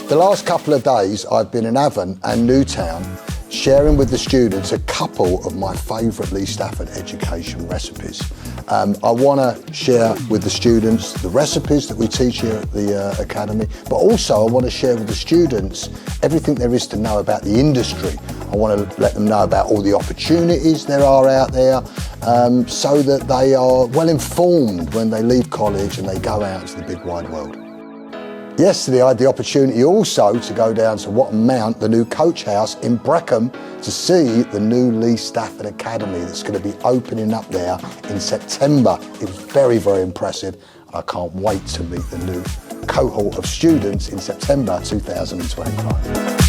The last couple of days I've been in Afan and Newtown sharing with the students a couple of my favourite Lee Stafford education recipes. I want to share with the students the recipes that we teach here at the Academy, but also I want to share with the students everything there is to know about the industry. I want to let them know about all the opportunities there are out there, so that they are well informed when they leave college and they go out into the big wide world. Yesterday I had the opportunity also to go down to Watton Mount, the new coach house in Brecon, to see the new Lee Stafford Academy that's going to be opening up there in September. It was very, very impressive. I can't wait to meet the new cohort of students in September 2025.